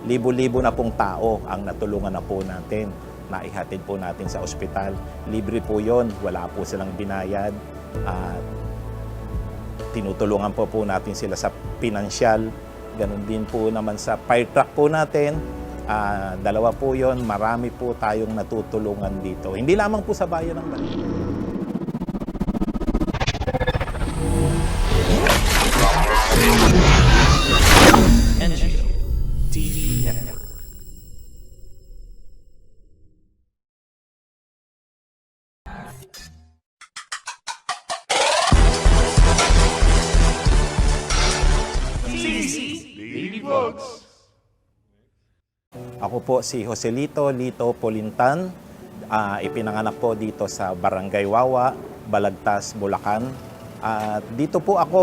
libo-libo na pong tao ang natulungan na po natin. Naihatid po natin sa ospital. Libre po yon, wala po silang binayad. At tinutulungan po natin sila sa pinansyal. Ganon din po naman sa fire truck po natin. Dalawa po yon, marami po tayong natutulungan dito. Hindi lamang po sa bayan ng Balita. NGO TV Network. Ako po si Joselito Lito Polintan. Ipinanganak po dito sa Barangay Wawa, Balagtas, Bulacan. At dito po ako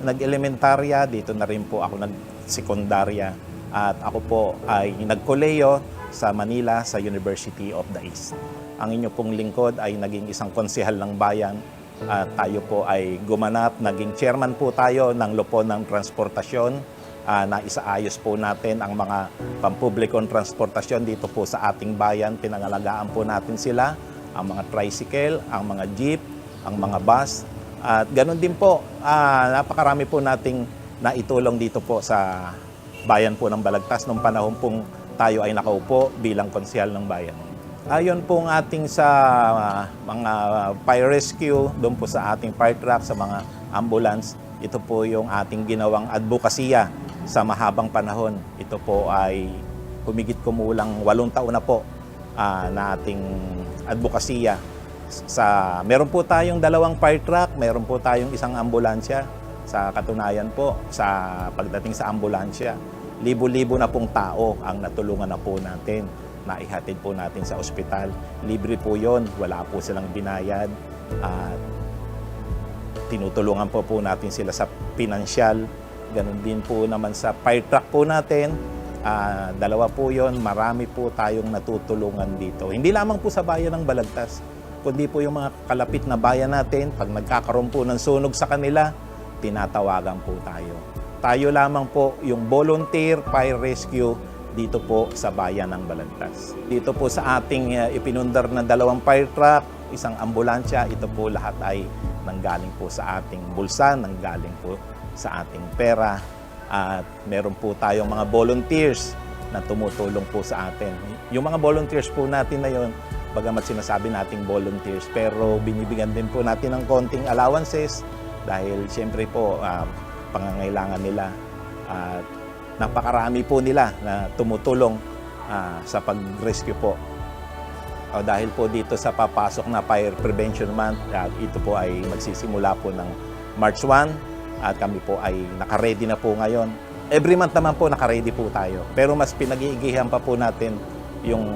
nag-elementarya, dito na rin po ako nag-sekundarya. At ako po ay nagkoleyo sa Manila sa University of the East. Ang inyo pong lingkod ay naging isang konsehal ng bayan. At tayo po ay gumanap, naging chairman po tayo ng Lupon ng Transportasyon. Na isaayos po natin ang mga pampublikong transportasyon dito po sa ating bayan. Pinangalagaan po natin sila, ang mga tricycle, ang mga jeep, ang mga bus. At ganoon din po, napakarami po nating naitulong dito po sa bayan po ng Balagtas nung panahon pong tayo ay nakaupo bilang konsehal ng bayan. Ayon po ang ating sa mga fire rescue, doon po sa ating fire truck, sa mga ambulance, ito po yung ating ginawang advokasya sa mahabang panahon. Ito po ay humigit kumulang 8 taon na po na ating advokasya. Meron po tayong 2 fire truck, meron po tayong 1 ambulansya. Sa katunayan po, sa pagdating sa ambulansya, libo-libo na pong tao ang natulungan na po natin. Naihatid po natin sa ospital. Libre po yon, wala po silang binayad. At tinutulungan po natin sila sa pinansyal. Ganon din po naman sa fire truck po natin. 2 po yon, marami po tayong natutulungan dito. Hindi lamang po sa bayan ng Balagtas, kundi po yung mga kalapit na bayan natin. Pag nagkakaroon po ng sunog sa kanila, tinatawagan po tayo. Tayo lamang po yung volunteer fire rescue dito po sa bayan ng Balagtas. Dito po sa ating ipinundar na 2 fire truck, 1 ambulansya, ito po lahat ay nanggaling po sa ating bulsa, nanggaling po sa ating pera. At meron po tayong mga volunteers na tumutulong po sa atin. Yung mga volunteers po natin na yon, bagamat sinasabi nating volunteers, pero binibigyan din po natin ng konting allowances dahil siyempre po pangangailangan nila. At napakarami po nila na tumutulong sa pag-rescue po. Dahil po dito sa papasok na Fire Prevention Month, ito po ay magsisimula po ng March 1 at kami po ay naka-ready na po ngayon. Every month naman po naka-ready po tayo. Pero mas pinag-iigihan pa po natin yung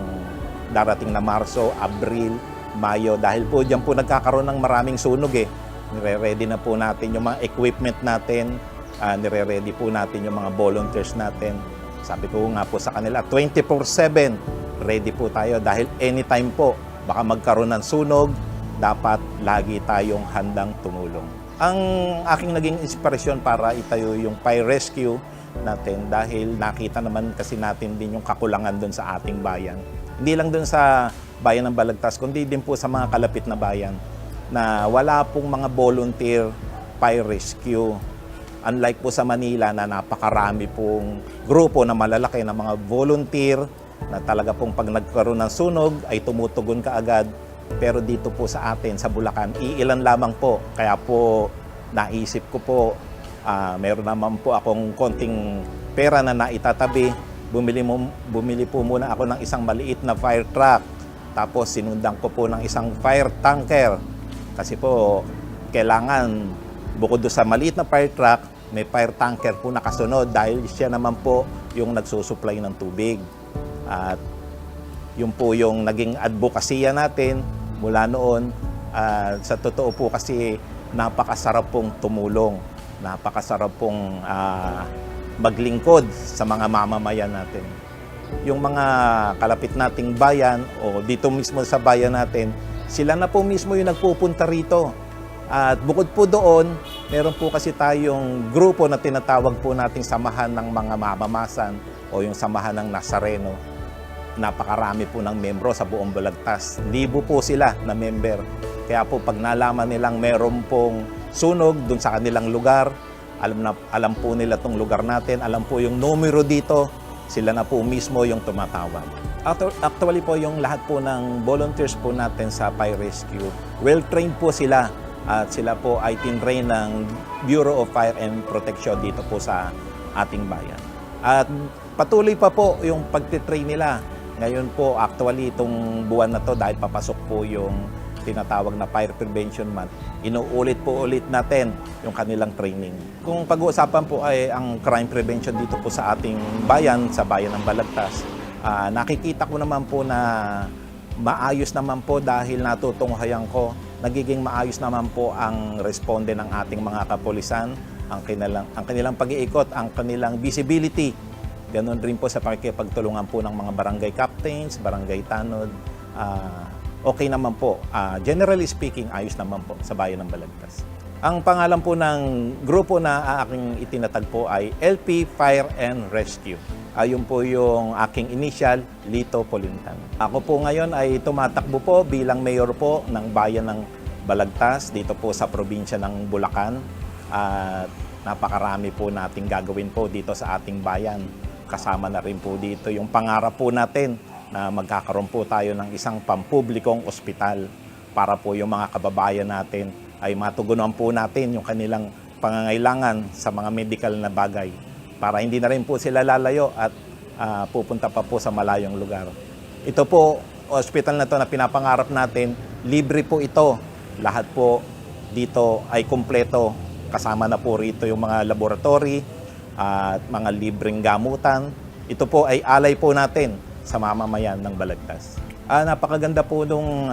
darating na Marso, Abril, Mayo. Dahil po dyan po nagkakaroon ng maraming sunog eh. Nire-ready na po natin yung mga equipment natin. Nire-ready po natin yung mga volunteers natin. Sabi ko nga po sa kanila, 24/7 ready po tayo dahil anytime po baka magkaroon ng sunog, dapat lagi tayong handang tumulong. Ang aking naging inspirasyon para itayo yung fire rescue natin dahil nakita naman kasi natin din yung kakulangan doon sa ating bayan. Hindi lang doon sa bayan ng Balagtas, kundi din po sa mga kalapit na bayan na wala pong mga volunteer fire rescue. Unlike po sa Manila na napakarami pong grupo na malalaki na mga volunteer na talaga pong pag nagkaroon ng sunog ay tumutugon kaagad. Pero dito po sa atin, sa Bulacan, iilan lamang po. Kaya po naisip ko po, meron naman po akong konting pera na naitatabi. Bumili po muna ako ng 1 maliit na fire truck. Tapos sinundan ko po ng 1 fire tanker. Kasi po, kailangan bukod sa maliit na fire truck, may fire tanker po nakasunod dahil siya naman po yung nagsusupply ng tubig. At yun po yung naging advokasya natin mula noon. Sa totoo po kasi napakasarap pong tumulong, napakasarap pong maglingkod sa mga mamamayan natin. Yung mga kalapit nating bayan o dito mismo sa bayan natin, sila na po mismo yung nagpupunta rito. At bukod po doon, meron po kasi tayong grupo na tinatawag po nating samahan ng mga mamamasan o yung samahan ng Nazareno, napakarami po ng membro sa buong Balagtas. Libo po sila na member. Kaya po pag nalaman nilang meron pong sunog dun sa kanilang lugar, alam po nila tong lugar natin, alam po yung numero dito, sila na po mismo yung tumatawag. Actually po yung lahat po ng volunteers po natin sa Fire Rescue, well-trained po sila at sila po ay tinrain ng Bureau of Fire and Protection dito po sa ating bayan. At patuloy pa po yung pagtitrain nila. Ngayon po, actually, itong buwan na to, dahil papasok po yung tinatawag na Fire Prevention Month, inuulit po ulit natin yung kanilang training. Kung pag-uusapan po ay ang crime prevention dito po sa ating bayan, sa bayan ng Balagtas, nakikita ko naman po na maayos naman po dahil natutunghayan ko, nagiging maayos naman po ang responde ng ating mga kapulisan, ang kanilang pag-iikot, ang kanilang visibility. Ganon rin po sa pakikipagtulungan po ng mga barangay captains, barangay tanod. Okay naman po. Generally speaking, ayos naman po sa bayan ng Balagtas. Ang pangalan po ng grupo na aking itinatag po ay LP Fire and Rescue. Ayun po yung aking initial, Lito Polintan. Ako po ngayon ay tumatakbo po bilang mayor po ng bayan ng Balagtas, dito po sa probinsya ng Bulacan. At napakarami po nating gagawin po dito sa ating bayan. Kasama na rin po dito yung pangarap po natin na magkakaroon po tayo ng isang pampublikong ospital para po yung mga kababayan natin ay matugunan po natin yung kanilang pangangailangan sa mga medical na bagay para hindi na rin po sila lalayo at pupunta pa po sa malayong lugar. Ito po, ospital na to na pinapangarap natin, libre po ito. Lahat po dito ay kumpleto. Kasama na po rito yung mga laboratory at mga libreng gamutan. Ito po ay alay po natin sa mamamayan ng Balagtas. Napakaganda po nung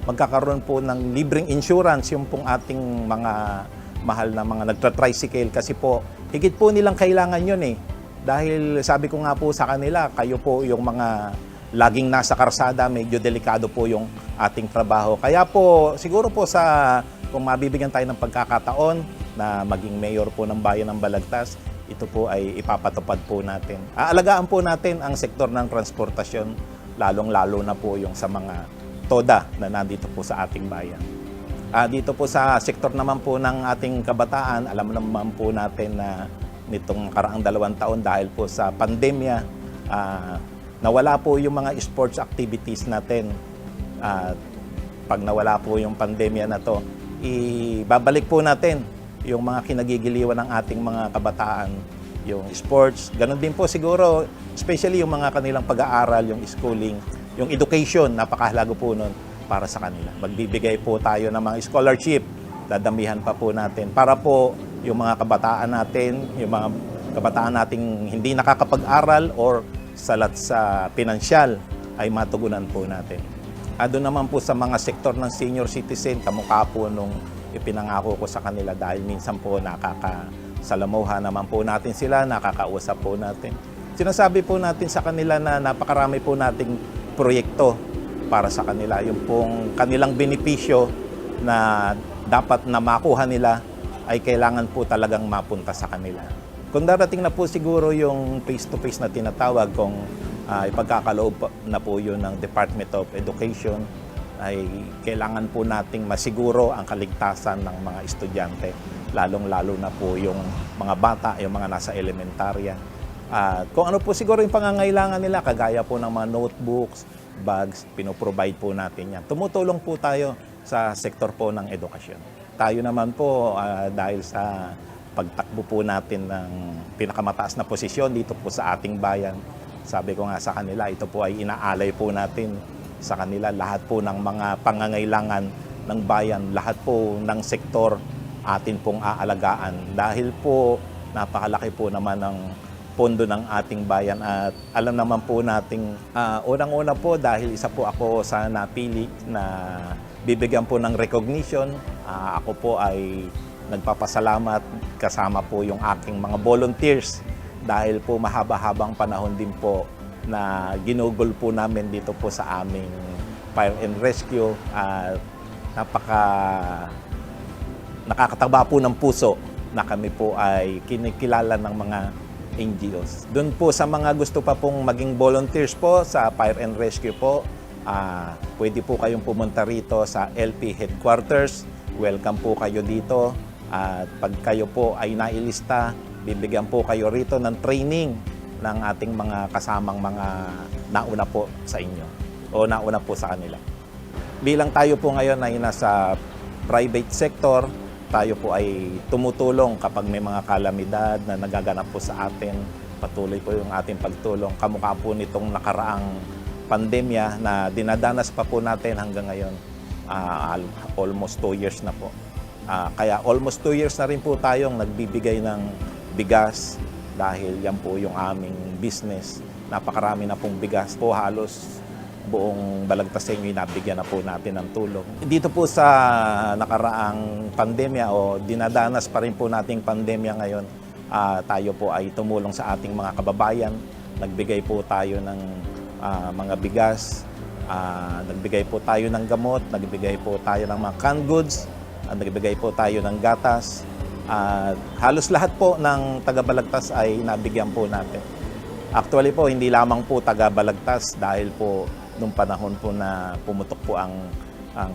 magkakaroon po ng libreng insurance yung pong ating mga mahal na mga nagtra-tricycle kasi po higit po nilang kailangan yun eh. Dahil sabi ko nga po sa kanila, kayo po yung mga laging nasa karsada, medyo delikado po yung ating trabaho. Kaya po siguro po kung mabibigyan tayo ng pagkakataon na maging mayor po ng bayan ng Balagtas, ito po ay ipapatupad po natin. Aalagaan po natin ang sektor ng transportasyon, lalong-lalo na po yung sa mga TODA na nandito po sa ating bayan. Dito po sa sektor naman po ng ating kabataan, alam naman po natin na nitong karaang 2 taon dahil po sa pandemya, nawala po yung mga sports activities natin. Pag nawala po yung pandemya na to, ibabalik po natin yung mga kinagigiliwan ng ating mga kabataan, yung sports. Ganon din po siguro, especially yung mga kanilang pag-aaral, yung schooling, yung education, napakahalaga po nun para sa kanila. Magbibigay po tayo ng mga scholarship, dadamihan pa po natin para po yung mga kabataan natin, yung mga kabataan nating hindi nakakapag-aral or salat sa pinansyal ay matugunan po natin. Doon naman po sa mga sektor ng senior citizen, kamukha po nung ipinangako ko sa kanila dahil minsan po nakakasalamuha naman po natin sila, nakakausap po natin. Sinasabi po natin sa kanila na napakarami po nating proyekto para sa kanila. Yung pong kanilang benepisyo na dapat na makuha nila ay kailangan po talagang mapunta sa kanila. Kung darating na po siguro yung face-to-face na tinatawag, kung ipagkakaloob na po yun ng Department of Education, ay kailangan po nating masiguro ang kaligtasan ng mga estudyante, lalong-lalo na po yung mga bata, yung mga nasa elementarya. Kung ano po siguro yung pangangailangan nila, kagaya po ng mga notebooks, bags, pinoprovide po natin yan. Tumutulong po tayo sa sektor po ng edukasyon. Tayo naman po, dahil sa pagtakbo po natin ng pinakamataas na posisyon dito po sa ating bayan, sabi ko nga sa kanila, ito po ay inaalay po natin sa kanila lahat po ng mga pangangailangan ng bayan, lahat po ng sektor atin pong aalagaan. Dahil po napakalaki po naman ng pondo ng ating bayan at alam naman po nating unang-una po dahil isa po ako sa napili na bibigyan po ng recognition. Ako po ay nagpapasalamat kasama po yung aking mga volunteers dahil po mahaba-habang panahon din po na ginugol po namin dito po sa aming Fire and Rescue at nakakataba po ng puso na kami po ay kinikilala ng mga NGOs. Doon po sa mga gusto pa pong maging volunteers po sa Fire and Rescue po, pwede po kayong pumunta rito sa LP Headquarters. Welcome po kayo dito. At pag kayo po ay nailista, bibigyan po kayo rito ng training ng ating mga kasamang mga nauna po sa inyo o nauna po sa kanila. Bilang tayo po ngayon ay nasa private sector, tayo po ay tumutulong kapag may mga kalamidad na nagaganap po sa atin. Patuloy po yung ating pagtulong. Kamukha po nitong nakaraang pandemya na dinadanas pa po natin hanggang ngayon. Almost 2 years na po. Kaya almost 2 years na rin po tayong nagbibigay ng bigas dahil yan po yung aming business. Napakarami na pong bigas po, halos buong Balagtasenyo nabigyan na po natin ng tulong. Dito po sa nakaraang pandemya o dinadanas pa rin po nating pandemya ngayon, tayo po ay tumulong sa ating mga kababayan. Nagbigay po tayo ng mga bigas, nagbigay po tayo ng gamot, nagbigay po tayo ng mga canned goods, nagbigay po tayo ng gatas. Halos lahat po ng taga-Balagtas ay nabigyan po natin. Actually po, hindi lamang po taga-Balagtas dahil po nung panahon po na pumutok po ang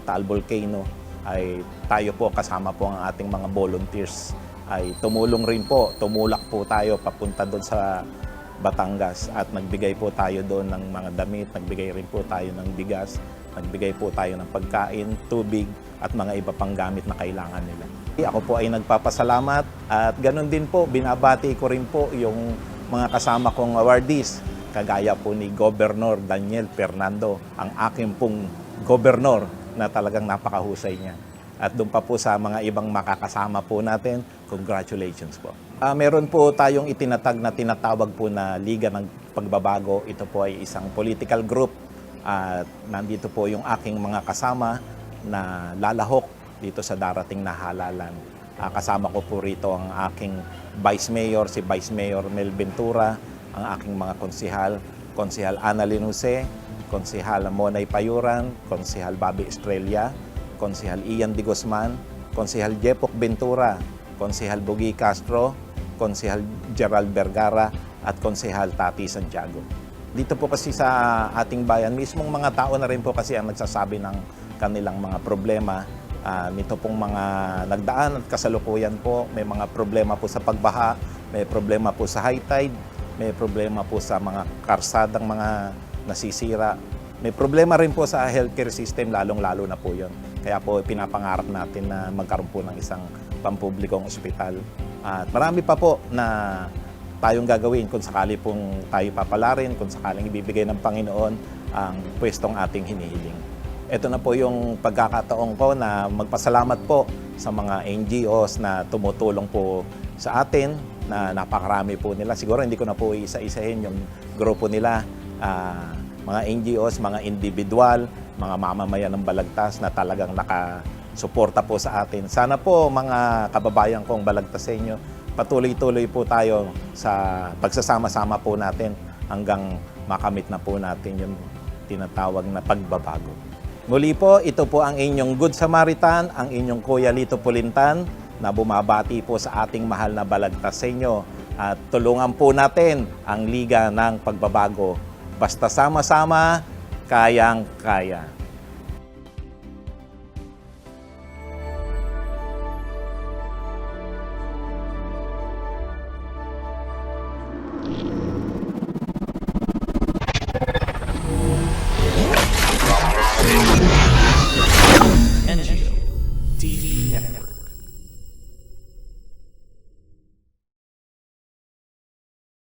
Taal Volcano, ay tayo po kasama po ang ating mga volunteers ay tumulong rin po, tumulak po tayo papunta doon sa Batangas at nagbigay po tayo doon ng mga damit, nagbigay rin po tayo ng bigas, nagbigay po tayo ng pagkain, tubig at mga iba pang gamit na kailangan nila. Ako po ay nagpapasalamat at ganun din po, binabati ko rin po yung mga kasama kong awardees, kagaya po ni Governor Daniel Fernando, ang aking pong gobernur na talagang napakahusay niya. At doon pa po sa mga ibang makakasama po natin, congratulations po. Meron po tayong itinatag na tinatawag po na Liga ng Pagbabago. Ito po ay isang political group at nandito po yung aking mga kasama na lalahok dito sa darating na halalan. Kasama ko po rito ang aking Vice Mayor, si Vice Mayor Mel Ventura, ang aking mga konsihal, Konsihal Annalyn Jose, Konsihal Monay Payuran, Konsihal Bobby Estrella, Konsihal Ian Di Guzman, Konsihal Jepok Ventura, Konsihal Bugi Castro, Konsihal Gerald Vergara, at Konsihal Tati Santiago. Dito po kasi sa ating bayan, mismong mga tao na rin po kasi ang nagsasabi ng kanilang mga problema. Nito pong mga nagdaan at kasalukuyan po, may mga problema po sa pagbaha, may problema po sa high tide, may problema po sa mga karsadang mga nasisira. May problema rin po sa healthcare system, lalong-lalo na po yun. Kaya po pinapangarap natin na magkaroon po ng isang pampublikong ospital. At marami pa po na tayong gagawin kung sakali pong tayo papalarin, kung sakaling ibibigay ng Panginoon ang pwestong ating hinihiling. Ito na po yung pagkakataon ko na magpasalamat po sa mga NGOs na tumutulong po sa atin, na napakarami po nila. Siguro hindi ko na po isa-isahin yung grupo nila, mga NGOs, mga individual, mga mamamayan ng Balagtas na talagang nakasuporta po sa atin. Sana po mga kababayan kong Balagtasenyo, patuloy-tuloy po tayo sa pagsasama-sama po natin hanggang makamit na po natin yung tinatawag na pagbabago. Muli po, ito po ang inyong Good Samaritan, ang inyong Kuya Lito Pulintan, na bumabati po sa ating mahal na Balagtasenyo. At tulungan po natin ang Liga ng Pagbabago. Basta sama-sama, kayang-kaya.